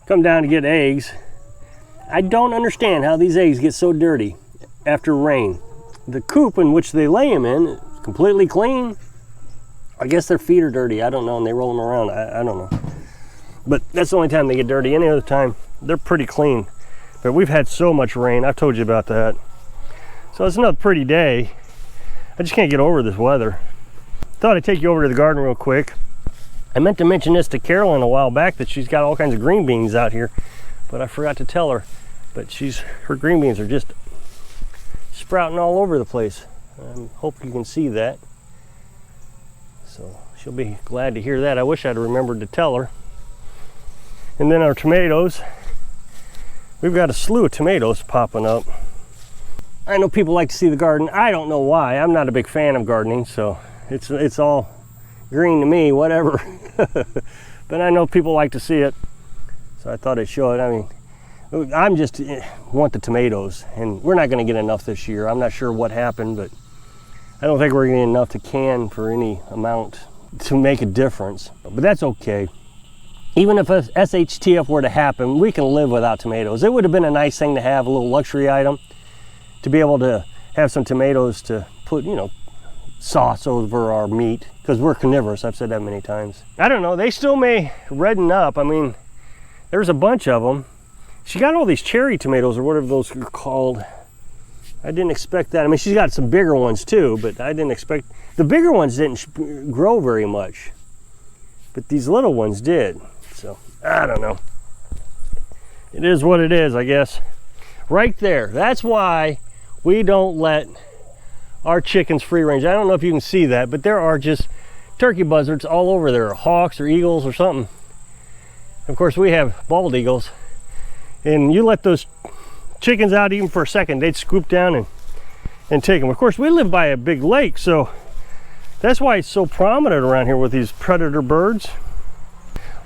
come down to get eggs. I don't understand how these eggs get so dirty after rain. The coop in which they lay them in is completely clean. I guess their feet are dirty, I don't know, and they roll them around, I don't know. But that's the only time they get dirty. Any other time, they're pretty clean. But we've had so much rain, I've told you about that. So it's another pretty day. I just can't get over this weather. Thought I'd take you over to the garden real quick. I meant to mention this to Carolyn a while back, that she's got all kinds of green beans out here, but I forgot to tell her. But her green beans are just sprouting all over the place. I hope you can see that. So she'll be glad to hear that. I wish I'd remembered to tell her. And then our tomatoes. We've got a slew of tomatoes popping up. I know people like to see the garden. I don't know why. I'm not a big fan of gardening, so it's all green to me, whatever. But I know people like to see it, so I thought I'd show it. I mean, I'm just want the tomatoes, and we're not going to get enough this year. I'm not sure what happened, but I don't think we're going to get enough to can for any amount to make a difference. But that's okay. Even if a SHTF were to happen, we can live without tomatoes. It would have been a nice thing to have, a little luxury item, to be able to have some tomatoes to put, you know, sauce over our meat, because we're carnivorous. I've said that many times. I don't know, they still may redden up. I mean, there's a bunch of them. She got all these cherry tomatoes, or whatever those are called. I didn't expect that. I mean, she's got some bigger ones too, but I didn't expect, the bigger ones didn't grow very much, but these little ones did. So I don't know. It is what it is, I guess. Right there, that's why we don't let our chickens free range. I don't know if you can see that, but there are just turkey buzzards all over there, or hawks or eagles or something. Of course, we have bald eagles, and you let those chickens out even for a second, they'd scoop down and take them. Of course, we live by a big lake, so that's why it's so prominent around here with these predator birds.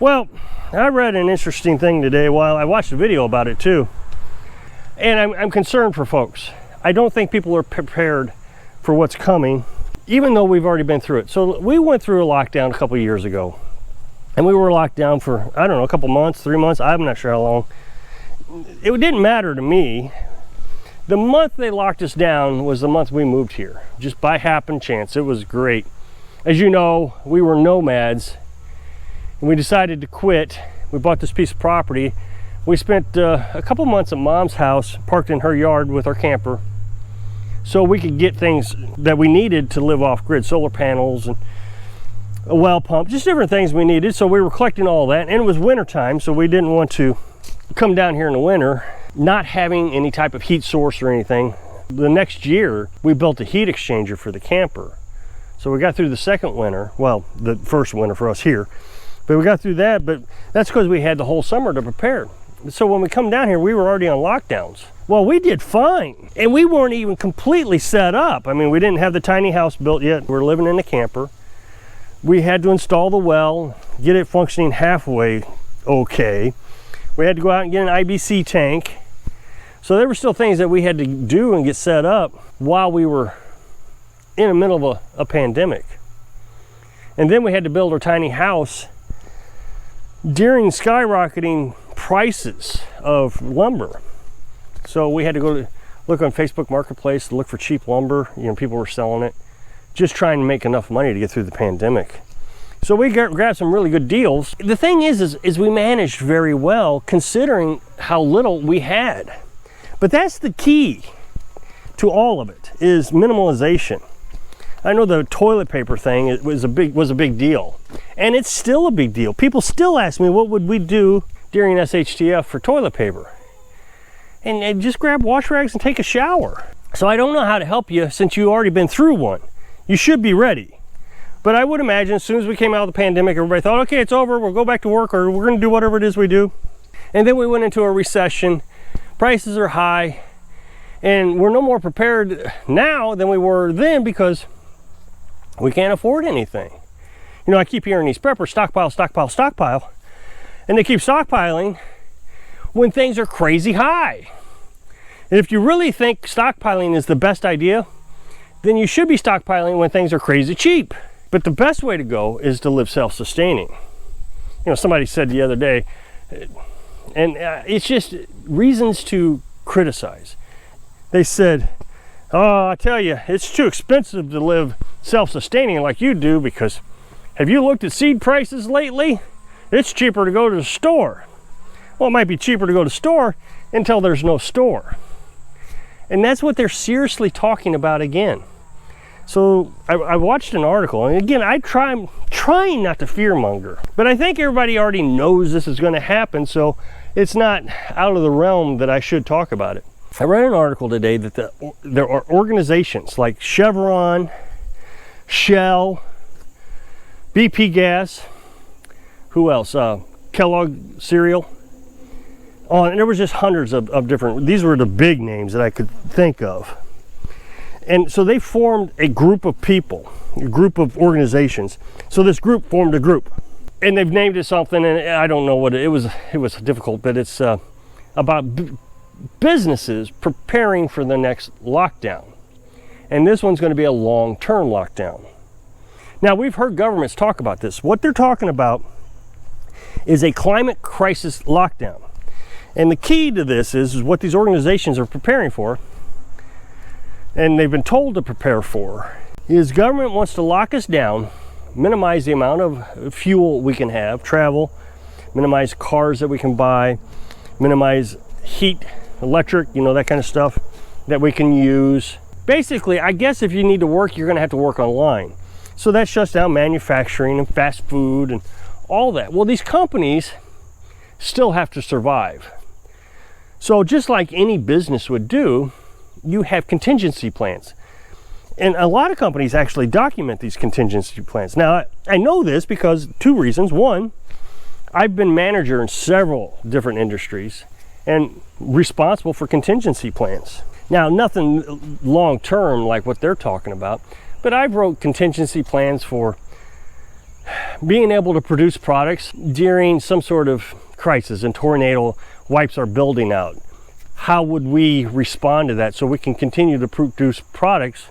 Well, I read an interesting thing today. While I watched a video about it too, and I'm concerned for folks. I don't think people are prepared for what's coming, even though we've already been through it. So we went through a lockdown a couple of years ago, and we were locked down for, I don't know, a couple months, 3 months, I'm not sure how long. It didn't matter to me. The month they locked us down was the month we moved here, just by happen chance. It was great. As you know, we were nomads, and we decided to quit. We bought this piece of property. We spent a couple months at Mom's house, parked in her yard with our camper, so we could get things that we needed to live off grid, solar panels and a well pump, just different things we needed. So we were collecting all that, and it was winter time, so we didn't want to come down here in the winter not having any type of heat source or anything. The next year we built a heat exchanger for the camper, so we got through the second winter, well, the first winter for us here, but we got through that. But that's because we had the whole summer to prepare. So when we come down here, we were already on lockdowns. Well, we did fine, and we weren't even completely set up. I mean, we didn't have the tiny house built yet. We were living in a camper. We had to install the well, get it functioning halfway okay. We had to go out and get an IBC tank. So there were still things that we had to do and get set up while we were in the middle of a pandemic. And then we had to build our tiny house during skyrocketing prices of lumber. So we had to go to look on Facebook Marketplace to look for cheap lumber. You know, people were selling it, just trying to make enough money to get through the pandemic. So we grabbed some really good deals. The thing is we managed very well considering how little we had. But that's the key to all of it, is minimalization. I know the toilet paper thing was a big deal, and it's still a big deal. People still ask me, what would we do during SHTF for toilet paper? And just grab wash rags and take a shower. So I don't know how to help you, since you've already been through one. You should be ready. But I would imagine as soon as we came out of the pandemic, everybody thought, okay, it's over, we'll go back to work, or we're gonna do whatever it is we do. And then we went into a recession. Prices are high, and we're no more prepared now than we were then, because we can't afford anything. You know, I keep hearing these preppers stockpile, stockpile, stockpile, and they keep stockpiling when things are crazy high. And if you really think stockpiling is the best idea, then you should be stockpiling when things are crazy cheap. But the best way to go is to live self-sustaining. You know, somebody said the other day, And it's just reasons to criticize. They said, oh, I tell you, it's too expensive to live self-sustaining like you do, because have you looked at seed prices lately? It's cheaper to go to the store. Well, it might be cheaper to go to the store until there's no store. And that's what they're seriously talking about again. So I watched an article, and again, I'm trying not to fearmonger, but I think everybody already knows this is going to happen, so it's not out of the realm that I should talk about it. I read an article today that there are organizations like Chevron, Shell, BP Gas, who else? Kellogg cereal. Oh, and there was just hundreds of different, these were the big names that I could think of. And so they formed a group of people, a group of organizations. So this group formed a group, and they've named it something, and I don't know what it was. It was difficult, but it's about businesses preparing for the next lockdown. And this one's going to be a long-term lockdown. Now, we've heard governments talk about this. What they're talking about is a climate crisis lockdown. And the key to this is what these organizations are preparing for, and they've been told to prepare for, is government wants to lock us down, minimize the amount of fuel we can have, travel, minimize cars that we can buy, minimize heat, electric, you know, that kind of stuff that we can use. Basically, I guess if you need to work, you're going to have to work online. So that shuts down manufacturing and fast food and all that. Well, these companies still have to survive. So just like any business would do, you have contingency plans. And a lot of companies actually document these contingency plans. Now, I know this because two reasons. One, I've been manager in several different industries and responsible for contingency plans. Now, nothing long-term like what they're talking about, but I've wrote contingency plans for being able to produce products during some sort of crisis and tornado wipes our building out. How would we respond to that so we can continue to produce products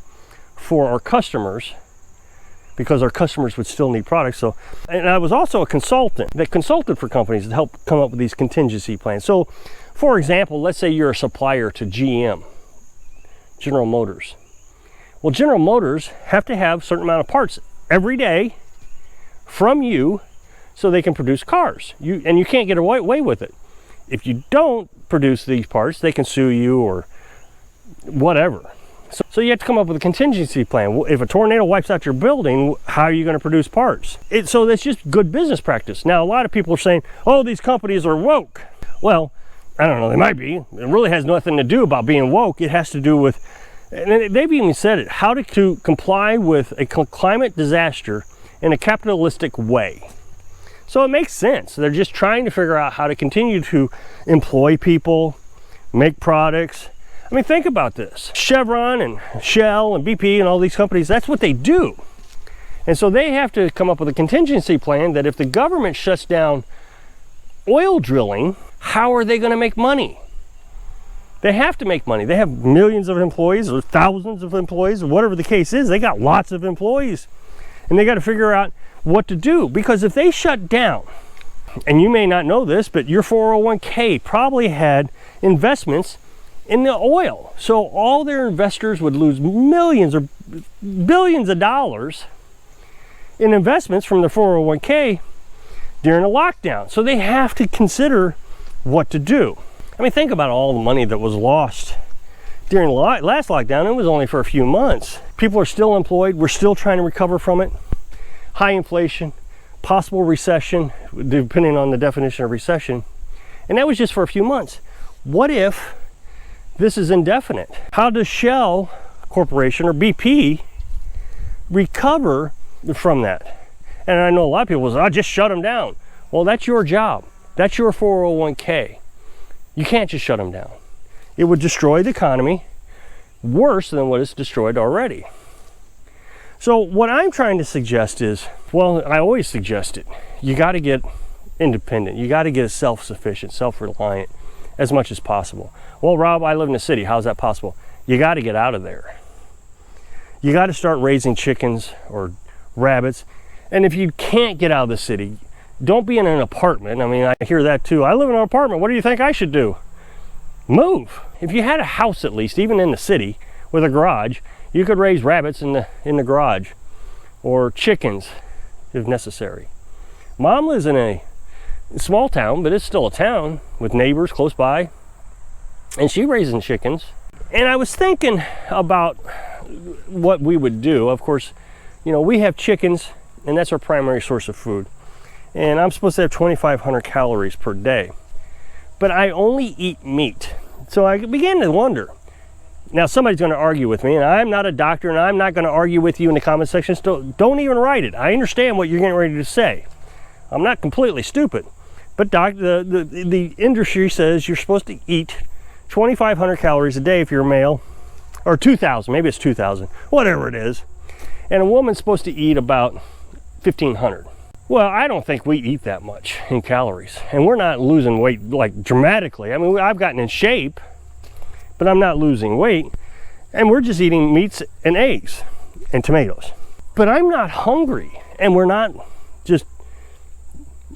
for our customers, because our customers would still need products. So, and I was also a consultant that consulted for companies to help come up with these contingency plans. So, for example, let's say you're a supplier to GM, General Motors. Well, General Motors have to have a certain amount of parts every day from you so they can produce cars. And you can't get away with it. If you don't produce these parts, they can sue you or whatever. So you have to come up with a contingency plan. If a tornado wipes out your building, how are you going to produce parts? So that's just good business practice. Now, a lot of people are saying, oh, these companies are woke. Well, I don't know, they might be. It really has nothing to do about being woke. It has to do with, and they've even said it, how to comply with a climate disaster in a capitalistic way. So it makes sense. They're just trying to figure out how to continue to employ people, make products. I mean, think about this. Chevron and Shell and BP and all these companies, that's what they do. And so they have to come up with a contingency plan that if the government shuts down oil drilling, how are they going to make money? They have to make money. They have millions of employees or thousands of employees or whatever the case is. They got lots of employees. And they got to figure out what to do, because if they shut down, and you may not know this, but your 401k probably had investments in the oil. So all their investors would lose millions or billions of dollars in investments from their 401k during a lockdown. So they have to consider what to do. I mean, think about all the money that was lost during the last lockdown. It was only for a few months. People are still employed. We're still trying to recover from it. High inflation, possible recession, depending on the definition of recession. And that was just for a few months. What if this is indefinite? How does Shell Corporation or BP recover from that? And I know a lot of people say, "I just shut them down." Well, that's your job. That's your 401k. You can't just shut them down. It would destroy the economy worse than what it's destroyed already. So what I'm trying to suggest is, well, I always suggest it. You got to get independent. You got to get self-sufficient, self-reliant as much as possible. Well, Rob, I live in the city. How's that possible? You got to get out of there. You got to start raising chickens or rabbits. And if you can't get out of the city, Don't be in an apartment. I mean, I hear that too. I live in an apartment. What do you think I should do? Move. If you had a house, at least, even in the city with a garage, you could raise rabbits in the garage, or chickens if necessary. Mom lives in a small town, but it's still a town with neighbors close by, and she raising chickens. And I was thinking about what we would do. Of course, you know, we have chickens, and that's our primary source of food. And I'm supposed to have 2,500 calories per day, but I only eat meat. So I began to wonder. Now somebody's going to argue with me, and I'm not a doctor, and I'm not going to argue with you in the comment section. So don't even write it. I understand what you're getting ready to say. I'm not completely stupid, but the industry says you're supposed to eat 2,500 calories a day if you're a male, or 2,000, maybe it's 2,000, whatever it is. And a woman's supposed to eat about 1,500. Well, I don't think we eat that much in calories, and we're not losing weight like dramatically. I mean, I've gotten in shape, but I'm not losing weight, and we're just eating meats and eggs and tomatoes. But I'm not hungry, and we're not just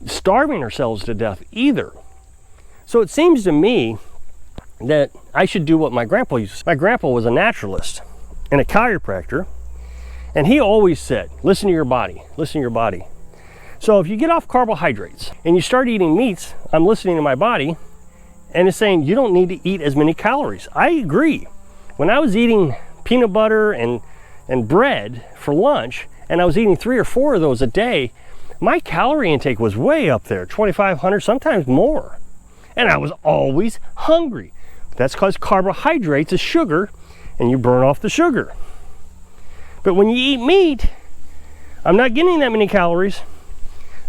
starving ourselves to death either. So it seems to me that I should do what my grandpa used to say. My grandpa was a naturalist and a chiropractor, and he always said, listen to your body, listen to your body. So if you get off carbohydrates and you start eating meats, I'm listening to my body, and it's saying you don't need to eat as many calories. I agree. When I was eating peanut butter and bread for lunch, and I was eating 3 or 4 of those a day, my calorie intake was way up there, 2,500, sometimes more. And I was always hungry. That's because carbohydrates is sugar, and you burn off the sugar. But when you eat meat, I'm not getting that many calories.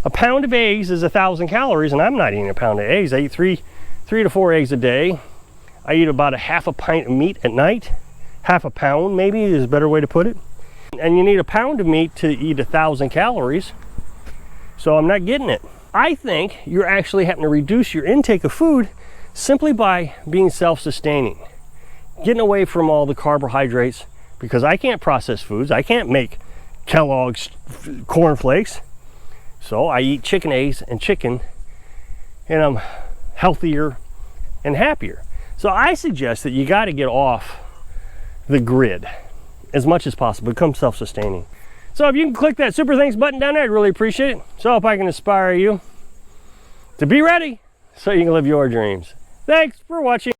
A pound of eggs is 1,000 calories, and I'm not eating a pound of eggs. I eat three to 4 eggs a day. I eat about a half a pint of meat at night. Half a pound, maybe, is a better way to put it. And you need a pound of meat to eat 1,000 calories. So I'm not getting it. I think you're actually having to reduce your intake of food simply by being self-sustaining. Getting away from all the carbohydrates, because I can't process foods. I can't make Kellogg's cornflakes. So I eat chicken eggs and chicken, and I'm healthier and happier. So I suggest that you got to get off the grid as much as possible. Become self-sustaining. So if you can click that super thanks button down there, I'd really appreciate it. So I hope I can inspire you to be ready so you can live your dreams. Thanks for watching.